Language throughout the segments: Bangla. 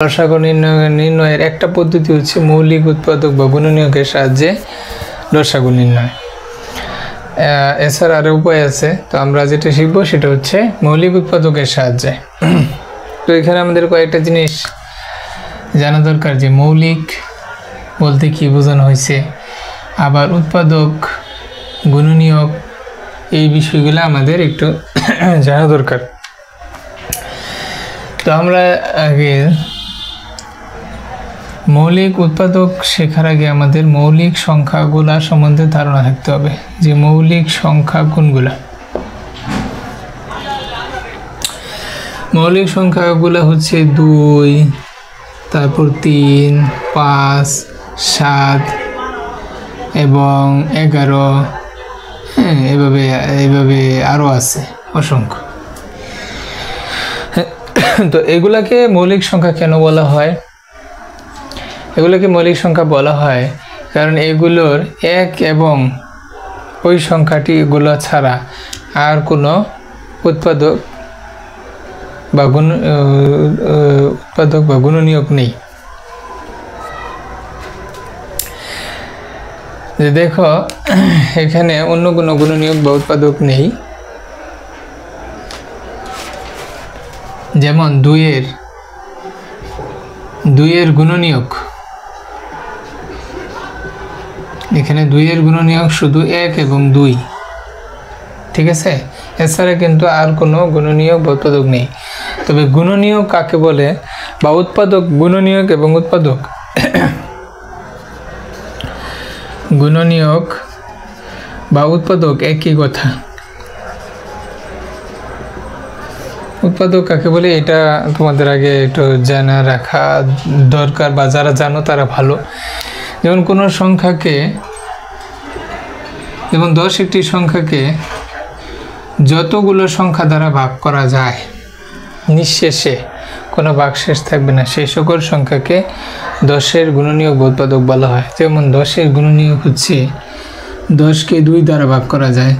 লসাগু নির্ণয়ের একটা পদ্ধতি হচ্ছে মৌলিক উৎপাদক বা গুণনীয়কের সাহায্যে লসাগু নির্ণয়। এছাড়া আরও উপায় আছে, তো আমরা যেটা শিখব সেটা হচ্ছে মৌলিক উৎপাদকের সাহায্যে। তো এখানে আমাদের কয়েকটা জিনিস জানা দরকার, যে মৌলিক বলতে কি বোঝানো হয়েছে, আবার উৎপাদক, গুণনীয়ক, এই বিষয়গুলো আমাদের একটু জানা দরকার। তো আমরা আগে মৌলিক উৎপাদক শেখার আগে আমাদের মৌলিক সংখ্যাগুলা সম্বন্ধে ধারণা থাকতে হবে, যে মৌলিক সংখ্যা কোনগুলা। মৌলিক সংখ্যাগুলা হচ্ছে 2, তারপর 3, 5, 7 এবং 11, হ্যাঁ, এভাবে আরও আছে অসংখ্য। তো এগুলাকে মৌলিক সংখ্যা কেন বলা হয়? এগুলোকে মৌলিক সংখ্যা বলা হয় কারণ এগুলোর এক এবং ওই সংখ্যাটি এগুলো ছাড়া আর কোনো উৎপাদক বা গুণনীয়ক নেই। যে দেখো এখানে অন্য কোনো গুণনীয়ক বা উৎপাদক নেই, যেমন 2-এর গুণনীয়ক, এখানে 2-এর গুণনীয়ক শুধু 1 এবং 2, ঠিক আছে। এছাড়া কিন্তু আর কোনো গুণনীয়ক বা উৎপাদক নেই। তবে গুণনীয়ক কাকে বলে বা উৎপাদক, গুণনীয়ক এবং উৎপাদক, গুণনীয়ক বা উৎপাদক একই কথা। উৎপাদক কাকে বলে এটা তোমাদের আগে একটু জানা রাখা দরকার, বা যারা জানো তারা ভালো। যেমন কোনো সংখ্যাকে, যেমন 10 একটি সংখ্যাকে যতগুলো সংখ্যা দ্বারা ভাগ করা যায়, নিঃশেষে কোনো ভাগশেষ থাকবে না, সেই সকল সংখ্যাকে 10-এর গুণনীয়ক বা উৎপাদক বলা হয়। যেমন 10-এর গুণনীয়ক হচ্ছে 10কে 2 দ্বারা ভাগ করা যায়,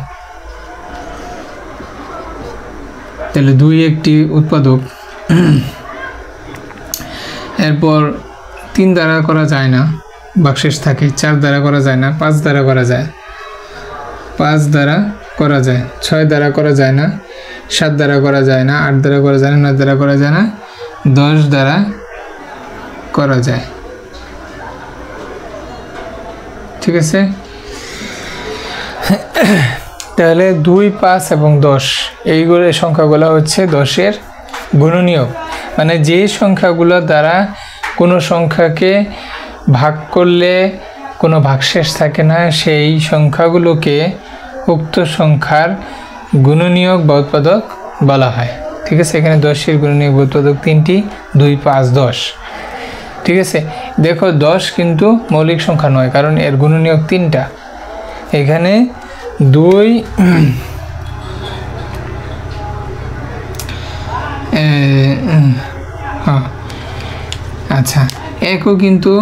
তাহলে 2 একটি উৎপাদক। এরপর 3 দ্বারা করা যায় না, ভাগশেষ থাকে। 4 দ্বারা করা যায় না, 5 দ্বারা করা যায়, 5 দ্বারা করা যায়। 6 দ্বারা করা যায় না, 7 দ্বারা করা যায় না, 8 দ্বারা করা যায় না, 9 দ্বারা করা যায় না, 10 দ্বারা করা যায়, ঠিক আছে। তাহলে 2, 5 এবং 10 এইগুলো সংখ্যাগুলো হচ্ছে 10-এর গুণনীয়ক। মানে যে সংখ্যাগুলো দ্বারা কোনো সংখ্যাকে ভাগ করলে কোনো ভাগশেষ থাকে না, সেই সংখ্যাগুলোকে উক্ত সংখ্যার গুণনীয়ক বা উৎপাদক বলা হয়, ঠিক আছে। এখানে 10-এর গুণনীয়ক বা উৎপাদক 3টি, 2, 5, 10, ঠিক আছে। দেখো 10 কিন্তু মৌলিক সংখ্যা নয়, কারণ এর গুণনীয়ক 3টা। এখানে 2, আচ্ছা, 1ও কিন্তু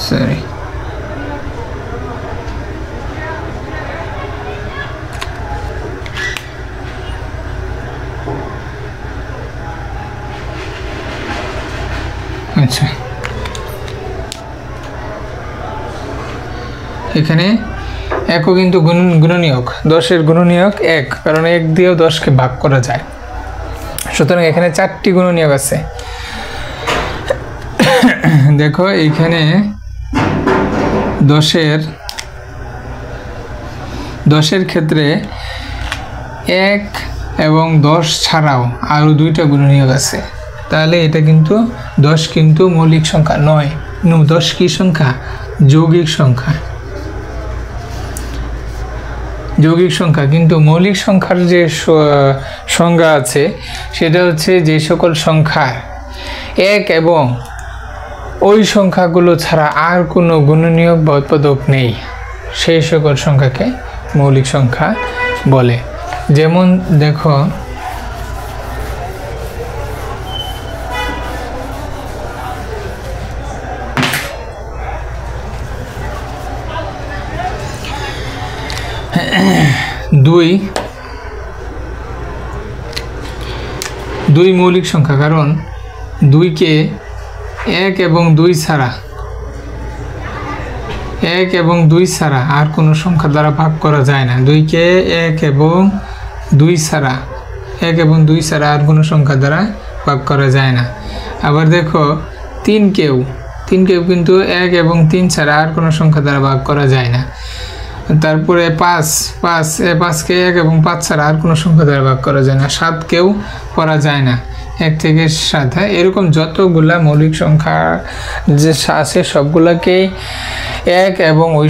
সরি, আচ্ছা, এখানে 1ও কিন্তু গুণনীয়ক, 10-এর গুণনীয়ক 1, কারণ 1 দিয়েও 10কে ভাগ করা যায়। সুতরাং এখানে 4টি গুণনীয়ক আছে। দেখো এইখানে 10-এর ক্ষেত্রে 1 এবং 10 ছাড়াও আরও 2টা গুণনীয়ক আছে। তাহলে এটা কিন্তু 10 কিন্তু মৌলিক সংখ্যা নয়। 10 কি সংখ্যা? যৌগিক সংখ্যা, যৌগিক সংখ্যা। কিন্তু মৌলিক সংখ্যার যে সংজ্ঞা আছে সেটা হচ্ছে যে সকল সংখ্যার 1 এবং ওই সংখ্যাগুলো ছাড়া আর কোনো গুণনীয়ক বা উৎপাদক নেই, সেই সকল সংখ্যাকে মৌলিক সংখ্যা বলে। যেমন দেখো দুই মৌলিক সংখ্যা, কারণ দুইকে 1 এবং 2 ছাড়া 1 এবং 2 ছাড়া আর কোনো সংখ্যা দ্বারা ভাগ করা যায় না। দুইকে 1 এবং 2 ছাড়া 1 এবং 2 ছাড়া আর কোনো সংখ্যা দ্বারা ভাগ করা যায় না। আবার দেখো 3কেও কিন্তু 1 এবং 3 ছাড়া আর কোনো সংখ্যা দ্বারা ভাগ করা যায় না। তারপরে 5কে 1 এবং 5 ছাড়া আর কোনো সংখ্যা দ্বারা ভাগ করা যায় না। 7কেও করা যায় না, 1 থেকে 7। এরকম যতগুলা মৌলিক সংখ্যা যে আছে সবগুলোকে 1 এবং ওই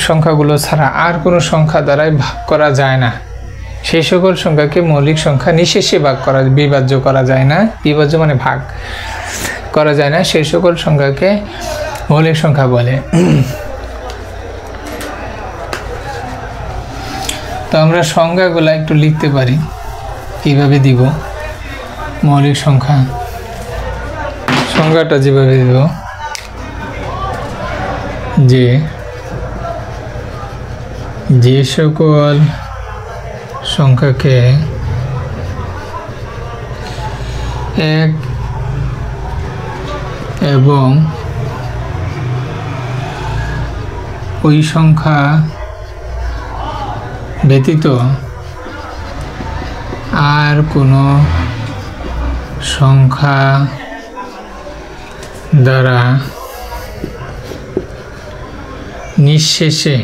সংখ্যাগুলো ছাড়া আর কোনো সংখ্যা দ্বারাই ভাগ করা যায় না। সেই সকল সংখ্যাকে মৌলিক সংখ্যা নিঃশেষে বিভাজ্য করা যায় না। বিভাজ্য মানে ভাগ করা যায় না, সেই সকল সংখ্যাকে মৌলিক সংখ্যা বলে। তো আমরা সংখ্যাগুলো একটু লিখতে পারি, কিভাবে দিব মৌলিক সংখ্যাটা যেভাবে দিব, যে সকল সংখ্যাকে 1 এবং ওই সংখ্যা ব্যতীত আর কোনো সংখ্যা দ্বারা নিঃশেষে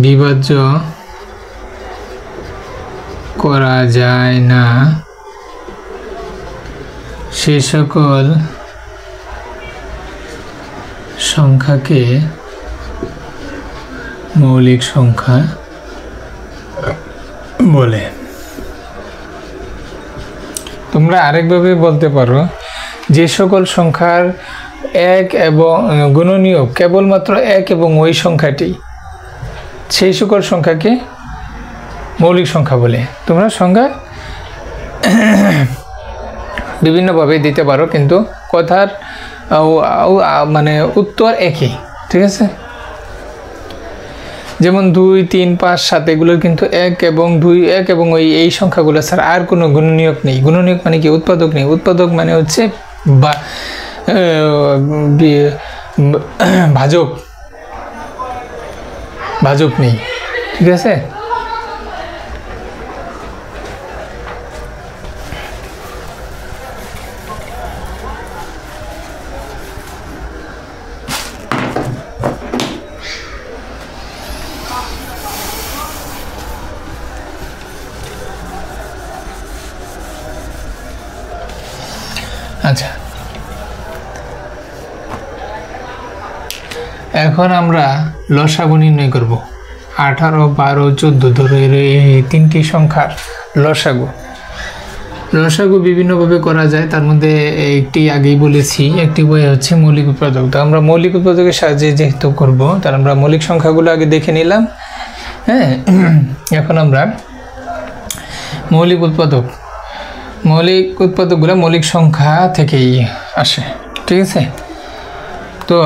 বিভাজ্য করা যায় না, সে সকল সংখ্যাকে মৌলিক সংখ্যা বলে। তোমরা আরেকভাবে বলতে পারো, যে সকল সংখ্যার 1 এবং গুণনীয়ক কেবলমাত্র 1 এবং ওই সংখ্যাটি, সেই সকল সংখ্যাকে মৌলিক সংখ্যা বলে। তোমরা সংখ্যা বিভিন্নভাবে দিতে পারো, কিন্তু কথার মানে উত্তর একই, ঠিক আছে? যেমন 2, 3, 5, 7 এগুলোর কিন্তু 1 এবং 2, 1 এবং এই সংখ্যাগুলো ছাড়া আর কোনো গুণনীয়ক নেই। গুণনীয়ক মানে কি? উৎপাদক নেই। উৎপাদক মানে হচ্ছে ভাজক নেই, ঠিক আছে? আচ্ছা, এখন আমরা লসাগু নির্ণয় করব। 18, 12, 14 ধরে এই 3টি সংখ্যার লসাগু বিভিন্নভাবে করা যায়। তার মধ্যে একটি আগেই বলেছি, একটি বই হচ্ছে মৌলিক উৎপাদক। তো আমরা মৌলিক উৎপাদকের সাহায্যে যেহেতু করব, তার আমরা মৌলিক সংখ্যাগুলো আগে দেখে নিলাম। হ্যাঁ, এখন আমরা মৌলিক উৎপাদকগুলো মৌলিক সংখ্যা থেকেই আসে, ঠিক আছে? তো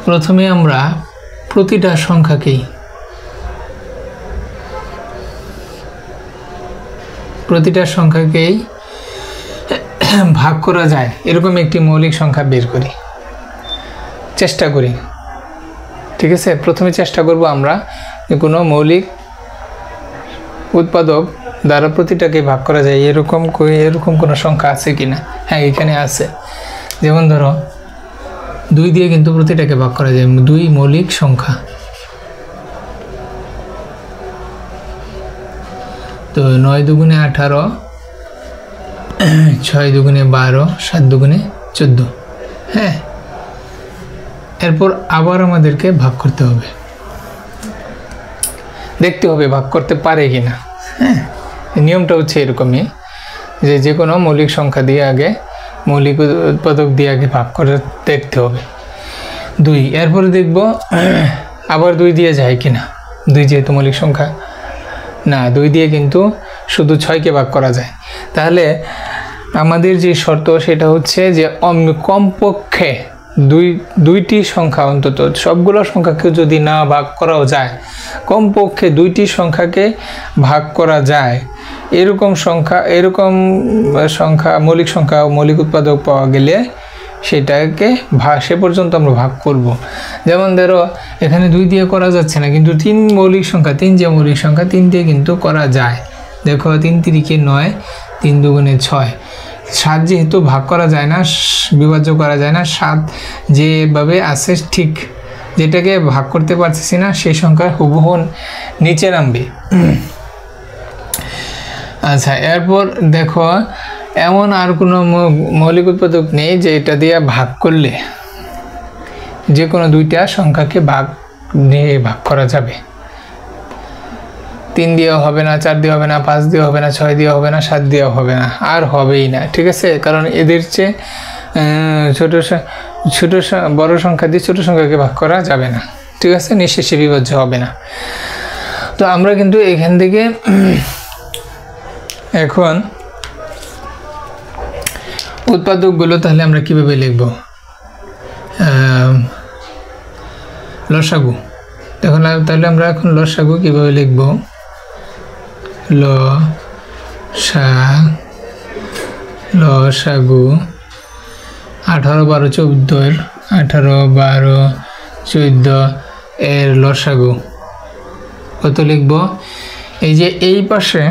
প্রথমে আমরা প্রতিটা সংখ্যাকেই ভাগ করা যায় এরকম একটি মৌলিক সংখ্যা বের করি, চেষ্টা করি, ঠিক আছে? প্রথমে চেষ্টা করব আমরা যে কোনো মৌলিক উৎপাদক দ্বারা প্রতিটাকে ভাগ করা যায় এরকম কোনো সংখ্যা আছে কিনা। হ্যাঁ, এখানে আছে। যেমন ধরো 2 দিয়ে কিন্তু প্রতিটাকে ভাগ করা যায়। 2 মৌলিক সংখ্যা। তো 9 দুগুণে 18, 6 দুগুণে 12, 7 দুগুণে 14। হ্যাঁ, এরপর আবার আমাদেরকে ভাগ করতে হবে, দেখতে হবে ভাগ করতে পারে কিনা। হ্যাঁ, নিয়মটা হচ্ছে এরকমই যে কোনো মৌলিক সংখ্যা দিয়ে আগে মৌলিক উৎপাদক দিয়ে আগে ভাগ করে দেখতে হবে। 2, এরপরে দেখব আবার 2 দিয়ে যায় কিনা। 2 যেহেতু মৌলিক সংখ্যা না, 2 দিয়ে কিন্তু শুধু 6কে ভাগ করা যায়। তাহলে আমাদের যে শর্ত সেটা হচ্ছে যে কমপক্ষে দুইটি সংখ্যা অন্তত, সবগুলো সংখ্যাকে যদি না ভাগ করাও যায়, কমপক্ষে দুইটি সংখ্যাকে ভাগ করা যায় এরকম সংখ্যা মৌলিক সংখ্যা ও মৌলিক উৎপাদক পাওয়া গেলে সেটাকে সে পর্যন্ত আমরা ভাগ করব। যেমন ধরো এখানে 2 দিয়ে করা যাচ্ছে না, কিন্তু 3 মৌলিক সংখ্যা, 3 যে মৌলিক সংখ্যা 3 দিয়ে কিন্তু করা যায়। দেখো 3 3 9, 3 2 6। 7 যেহেতু ভাগ করা যায় না, বিভাজ্য করা যায় না, 7 যেভাবে আছে ঠিক যেটাকে ভাগ করতে পারতেছি না সেই সংখ্যা হুবহু নিচে নামবে। আচ্ছা, এরপর দেখো এমন আর কোনো মৌলিক উৎপাদক নেই যে এটা দিয়ে ভাগ করলে যে কোনো দুইটা সংখ্যাকে ভাগ করা যাবে। 3 দিয়েও হবে না, 4 দিয়ে হবে না, 5 দিয়ে হবে না, 6 দিয়ে হবে না, 7 দিয়েও হবে না, আর হবেই না। ঠিক আছে, কারণ এদের চেয়ে বড় সংখ্যা দিয়ে ছোট সংখ্যাকে ভাগ করা যাবে না। ঠিক আছে, নিঃশেষে বিভাজ্য হবে না। তো আমরা কিন্তু এখান থেকে এখন উৎপাদকগুলো তাহলে আমরা কিভাবে লিখব? লসাগু। দেখুন তাহলে আমরা এখন লসাগু কিভাবে লিখব? লসাগু 18 12 14 18 12 14 এর লসাগু কত লিখব? এই যে এই পাশে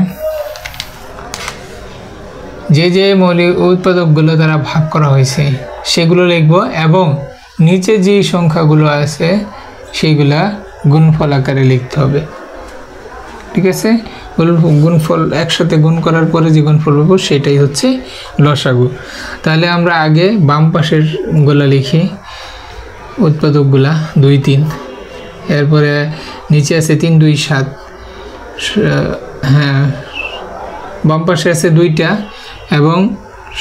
যে মৌলিক উৎপাদকগুলো দ্বারা ভাগ করা হয়েছে সেগুলো লিখব, এবং নিচে যে সংখ্যাগুলো আছে সেইগুলা গুণফল আকারে লিখতে হবে। ঠিক আছে, গুণফল একসাথে গুণ করার পরে যে গুণফল পাবো সেটাই হচ্ছে লসাগু। তাহলে আমরা আগে বাম পাশের গুলা লিখি, উৎপাদকগুলা 2 3, এরপরে নিচে আছে 3 2 7, হ্যাঁ বাম পাশে আছে 2টা এবং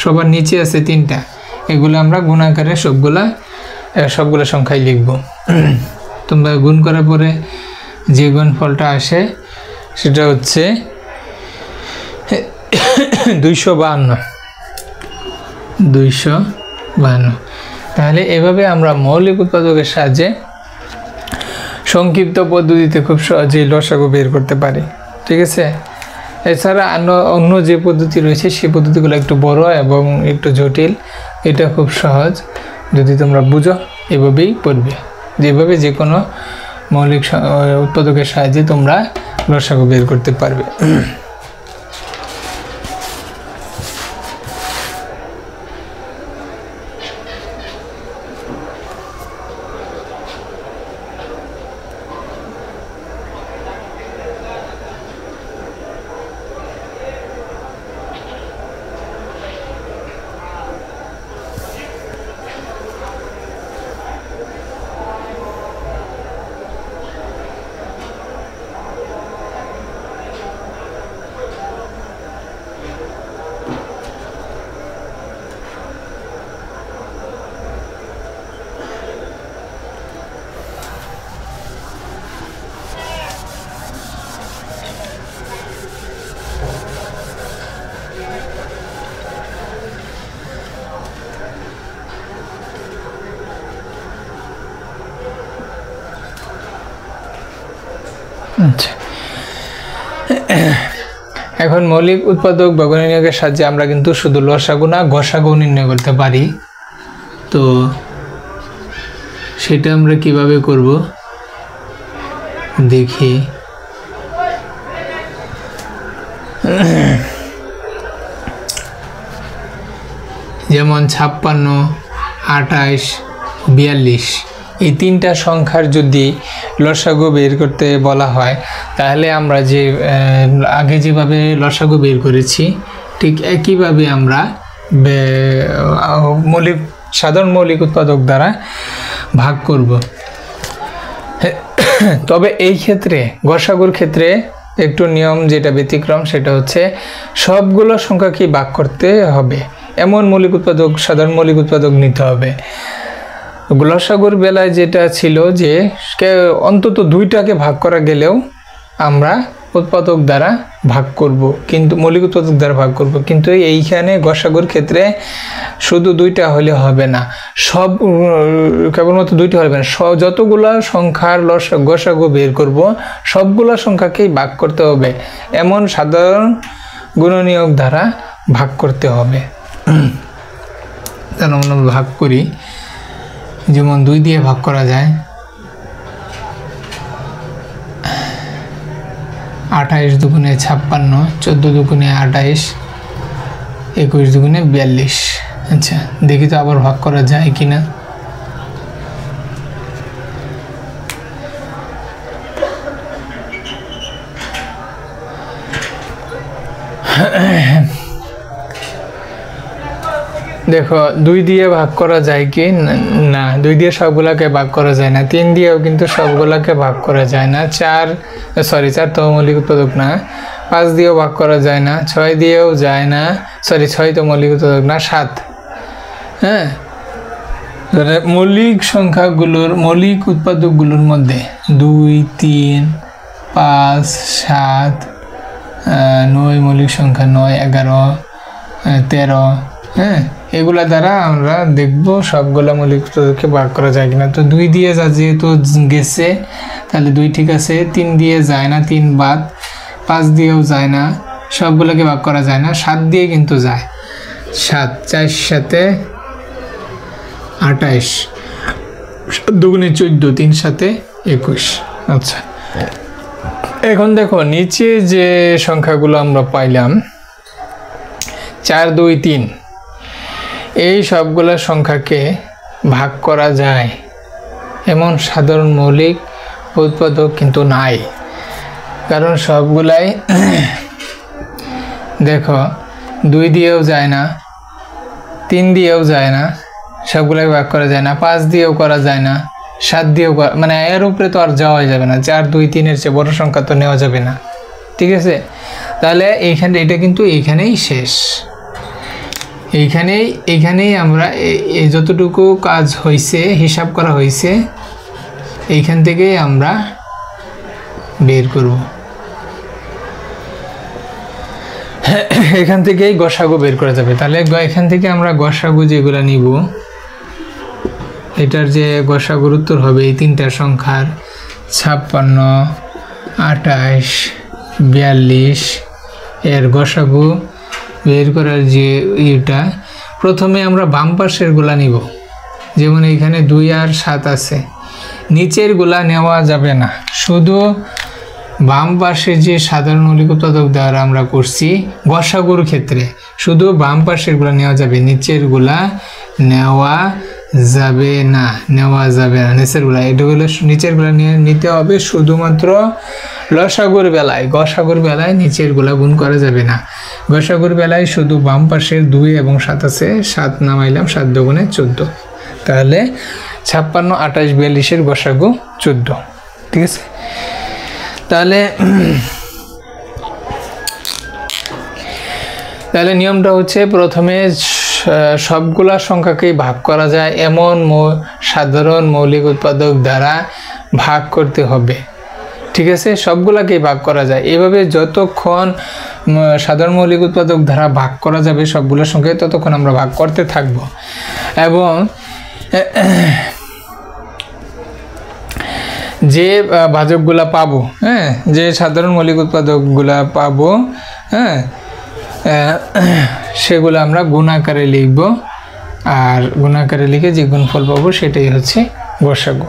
সবার নিচে আছে 3টা। এগুলো আমরা গুণ আকারে সবগুলা সংখ্যায় লিখব। তোমরা গুণ করার পরে যে গুণফলটা আসে সেটা হচ্ছে 252। তাহলে এভাবে আমরা মৌলিক উৎপাদকের সাহায্যে সংক্ষিপ্ত পদ্ধতিতে খুব সহজেই লসাগু বের করতে পারি। ঠিক আছে, এছাড়া অন্য যে পদ্ধতি রয়েছে সেই পদ্ধতিগুলো একটু বড় এবং একটু জটিল। এটা খুব সহজ, যদি তোমরা বুঝো এভাবেই পড়বে। যেভাবে যে কোনো মৌলিক উৎপাদকের সাহায্যে তোমরা লসাগু বের করতে পারবে। আচ্ছা, এখন মৌলিক উৎপাদক বা গুণনীয়কের সাহায্যে আমরা কিন্তু শুধু লসাগু না গসাগু নির্ণয় করতে পারি। তো সেটা আমরা কিভাবে করব দেখি। যেমন 56 28 42 এই 3টা সংখ্যার যদি লসাগু বের করতে বলা হয় তাহলে আমরা যে আগে যেভাবে লসাগু বের করেছি ঠিক একইভাবে আমরা সাধারণ মৌলিক উৎপাদক দ্বারা ভাগ করব। তবে এই ক্ষেত্রে গসাগুর ক্ষেত্রে একটু নিয়ম যেটা ব্যতিক্রম, সেটা হচ্ছে সবগুলো সংখ্যাকে ভাগ করতে হবে, এমন মৌলিক উৎপাদক সাধারণ মৌলিক উৎপাদক নিতে হবে। লসাগুর বেলায় যেটা ছিল যে অন্তত 2টাকে ভাগ করা গেলেও আমরা উৎপাদক দ্বারা ভাগ করব, কিন্তু মৌলিক উৎপাদক দ্বারা ভাগ করব। কিন্তু এইখানে গসাগুর ক্ষেত্রে শুধু দুইটা হলে হবে না, সব কেবলমাত্র দুইটা হবে না, যতগুলা সংখ্যার গসাগু বের করব সবগুলা সংখ্যাকেই ভাগ করতে হবে, এমন সাধারণ গুণনীয়ক দ্বারা ভাগ করতে হবে। তাহলে আমরা ভাগ করি, যেমন 2 দিয়ে ভাগ করা যায়, 28 দুগুণে 56, 14 দুগুণে 28, 21 দুগুণে 42। আচ্ছা, দেখি তো আবার ভাগ করা যায় কিনা। দেখো 2 দিয়ে ভাগ করা যায় কি না, 2 দিয়ে সবগুলাকে ভাগ করা যায় না, 3 দিয়েও কিন্তু সবগুলাকে ভাগ করা যায় না, 4 তো মৌলিক উৎপাদক না, 5 দিয়েও ভাগ করা যায় না, 6 দিয়েও যায় না, 6 তো মৌলিক উৎপাদক না, 7। হ্যাঁ, মৌলিক সংখ্যাগুলোর মৌলিক উৎপাদকগুলোর মধ্যে 2, 3, 5, 7, 9 মৌলিক সংখ্যা, 9, 11, 13। হ্যাঁ, এগুলা দ্বারা আমরা দেখব সবগুলা মৌলিক উৎপাদককে ভাগ করা যায় কিনা। তো 2 দিয়ে যেহেতু গেছে তাহলে 2 ঠিক আছে, 3 দিয়ে যায় না, 3 বাদ, 5 দিয়েও যায় না, সবগুলোকে ভাগ করা যায় না, 7 দিয়ে কিন্তু যায়, 7, 4 সাথে 28, 7 দুগুণে 14, 3 সাথে 21। আচ্ছা, এখন দেখো নিচে যে সংখ্যাগুলো আমরা পাইলাম 4, 2, 3, এই সবগুলা সংখ্যাকে ভাগ করা যায় এমন সাধারণ মৌলিক উৎপাদক কিন্তু নাই, কারণ সবগুলাই দেখো 2 দিয়েও যায় না, 3 দিয়েও যায় না, সবগুলাই ভাগ করা যায় না, 5 দিয়েও করা যায় না, 7 দিয়েও, মানে এর উপরে তো আর যাওয়া যাবে না, 4, 2, 3-এর চেয়ে বড় সংখ্যা তো নেওয়া যাবে না। ঠিক আছে, তাহলে এইখানে এটা কিন্তু এইখানেই শেষ, এইখানেই আমরা যতটুকু কাজ হয়েছে হিসাব করা হয়েছে এইখান থেকেই আমরা বের করব, এখান থেকেই গসাগু বের করা যাবে। তাহলে এখান থেকে আমরা গসাগু যেগুলো নিব, এটার যে গসাগুর উত্তর হবে এই 3টা সংখ্যার 56, 28, 42 এর গসাগু বের করার যে এটা, প্রথমে আমরা বাম পাশের গুলা নিব, যেমন এইখানে 2 আর 7 আছে, নিচের গুলা নেওয়া যাবে না, শুধু বাম পাশে যে সাধারণ মৌলিক উৎপাদক দ্বারা আমরা করছি গসাগুর ক্ষেত্রে শুধু বাম পাশের গুলা নেওয়া যাবে, নিচের গুলা নেওয়া যাবে না, নিচের গুলা, এটা হলো নিচের গুলা নিতে হবে শুধুমাত্র লসাগুর বেলায়। গসাগুর বেলায় নিচের গুলা গুণ করা যাবে না, গসাগুর বেলায় শুধু বাম পাশের 2 এবং 7 আছে, 7 নামাইলাম, 7 দুগুণে 14, তাহলে 56, 28, 42-এর গসাগু 14। ঠিক আছে, তাহলে নিয়মটা হচ্ছে প্রথমে সবগুলা সংখ্যাকেই ভাগ করা যায় এমন সাধারণ মৌলিক উৎপাদক দ্বারা ভাগ করতে হবে। ঠিক আছে, সবগুলাকেই ভাগ করা যায়, এভাবে যতক্ষণ সাধারণ মৌলিক উৎপাদক দ্বারা ভাগ করা যাবে সবগুলো সংখ্যায় ততক্ষণ আমরা ভাগ করতে থাকব। এবং যে ভাজকগুলা পাবো, হ্যাঁ, যে সাধারণ মৌলিক উৎপাদকগুলা পাবো, হ্যাঁ, সেগুলো আমরা গুণাকারে লিখব, আর গুণাকারে লিখে যে গুণফল পাবো সেটাই হচ্ছে গসাগু।